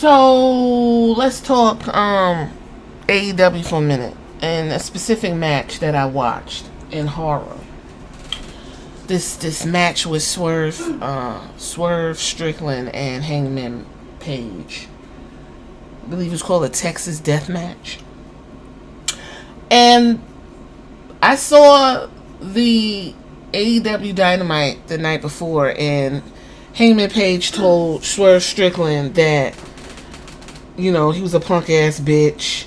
So let's talk AEW for a minute and a specific match that I watched in horror. This match with Swerve Strickland and Hangman Page. I believe it's called a Texas Death Match. And I saw the AEW Dynamite the night before, and Hangman Page told Swerve Strickland that, you know, he was a punk ass bitch.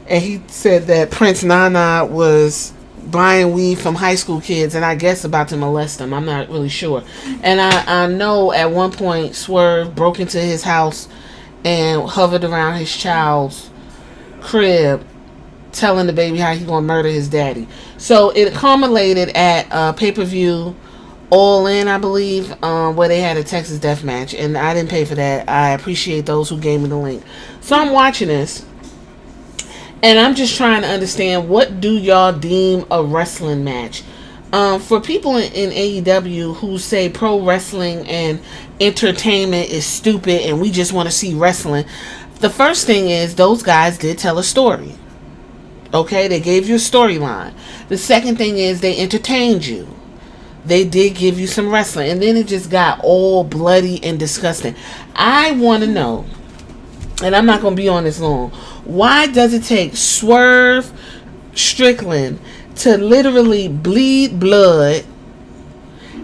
And he said that Prince Nana was buying weed from high school kids and I guess about to molest them. I'm not really sure. And I know at one point Swerve broke into his house and hovered around his child's crib, telling the baby how he gonna murder his daddy. So it culminated at pay-per-view All In, I believe, where they had a Texas Death Match, and I didn't pay for that. I appreciate those who gave me the link. So I'm watching this, and I'm just trying to understand, what do y'all deem a wrestling match? For people in AEW who say pro wrestling and entertainment is stupid and we just want to see wrestling, the first thing is those guys did tell a story. Okay, they gave you a storyline. The second thing is they entertained you. They did give you some wrestling. And then it just got all bloody and disgusting. I want to know, and I'm not going to be on this long, why does it take Swerve Strickland to literally bleed blood,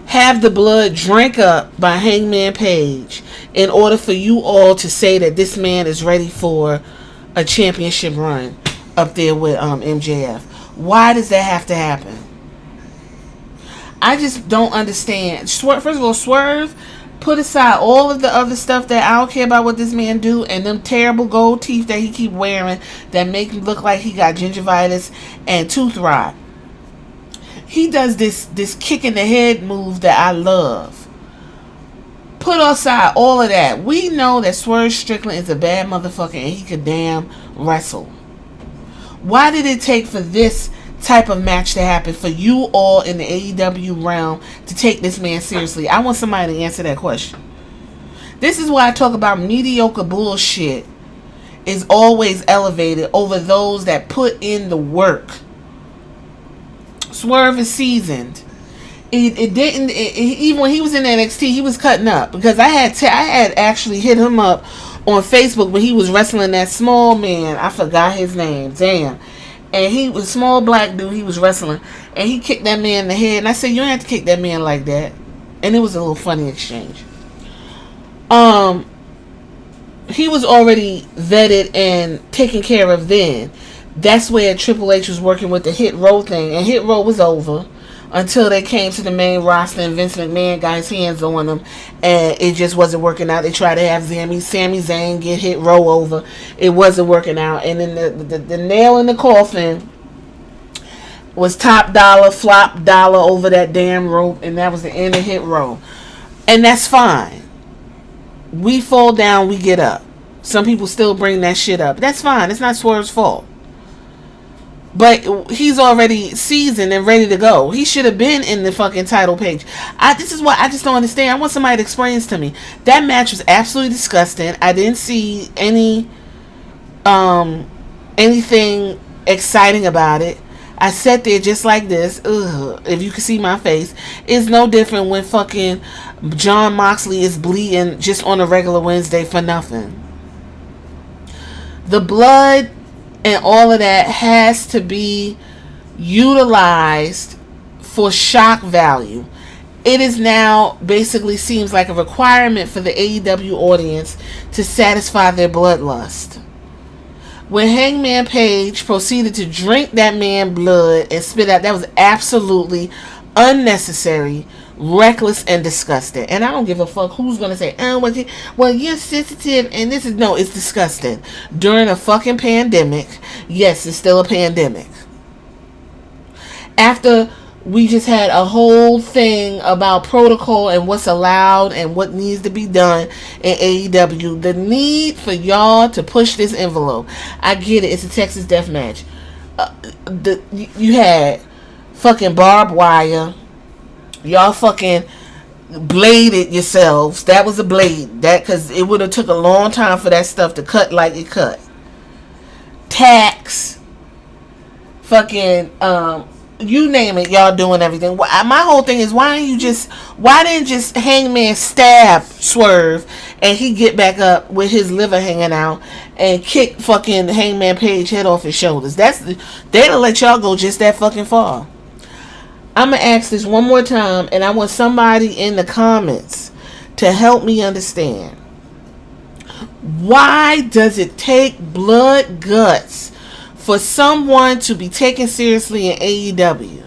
have the blood drank up by Hangman Page, in order for you all to say that this man is ready for a championship run up there with MJF? Why does that have to happen? I just don't understand. First of all, Swerve, put aside all of the other stuff that I don't care about what this man do, and them terrible gold teeth that he keep wearing that make him look like he got gingivitis and tooth rot. He does this kick in the head move that I love. Put aside all of that. We know that Swerve Strickland is a bad motherfucker and he could damn wrestle. Why did it take for this type of match to happen for you all in the AEW realm to take this man seriously? I want somebody to answer that question. This is why I talk about mediocre bullshit is always elevated over those that put in the work. Swerve is seasoned. Even when he was in NXT, he was cutting up, because I had actually hit him up on Facebook when he was wrestling that small man. I forgot his name. Damn. And he was a small black dude. He was wrestling, and he kicked that man in the head. And I said, you don't have to kick that man like that. And it was a little funny exchange. He was already vetted and taken care of then. That's where Triple H was working with the Hit Row thing, and Hit Row was over until they came to the main roster and Vince McMahon got his hands on them, and it just wasn't working out. They tried to have Sami Zayn get Hit Row over. It wasn't working out. And then the nail in the coffin was Top Dollar, Flop Dollar over that damn rope, and that was the end of Hit Row. And that's fine. We fall down, we get up. Some people still bring that shit up. That's fine. It's not Swerve's fault. But he's already seasoned and ready to go. He should have been in the fucking title page. This is what I just don't understand. I want somebody to explain this to me. That match was absolutely disgusting. I didn't see anything exciting about it. I sat there just like this. Ugh, if you can see my face. It's no different when fucking John Moxley is bleeding just on a regular Wednesday for nothing. The blood and all of that has to be utilized for shock value. It is now basically seems like a requirement for the AEW audience to satisfy their bloodlust. When Hangman Page proceeded to drink that man's blood and spit out, that was absolutely unnecessary, reckless, and disgusting. And I don't give a fuck who's gonna say, well, you're sensitive, and this is, no, it's disgusting. During a fucking pandemic, yes, it's still a pandemic. After we just had a whole thing about protocol and what's allowed and what needs to be done in AEW, the need for y'all to push this envelope, I get it. It's a Texas Death Match. You had fucking barbed wire. Y'all fucking bladed yourselves. That was a blade. That, because it would have took a long time for that stuff to cut like it cut. Tax, fucking, you name it, y'all doing everything. My whole thing is, why didn't just Hangman stab Swerve and he get back up with his liver hanging out and kick fucking Hangman Page head off his shoulders? They'll let y'all go just that fucking far. I'm gonna ask this one more time, and I want somebody in the comments to help me understand. Why does it take blood guts for someone to be taken seriously in AEW?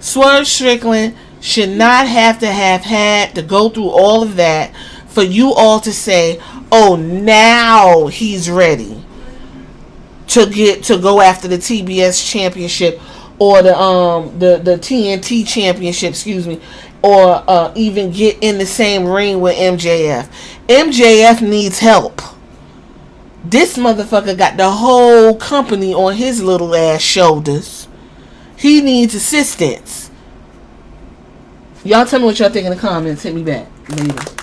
Swerve Strickland should not have to have had to go through all of that for you all to say, oh, now he's ready to go after the TBS championship or the TNT championship, or even get in the same ring with MJF. MJF needs help. This motherfucker got the whole company on his little ass shoulders. He needs assistance. Y'all tell me what y'all think in the comments. Hit me back later.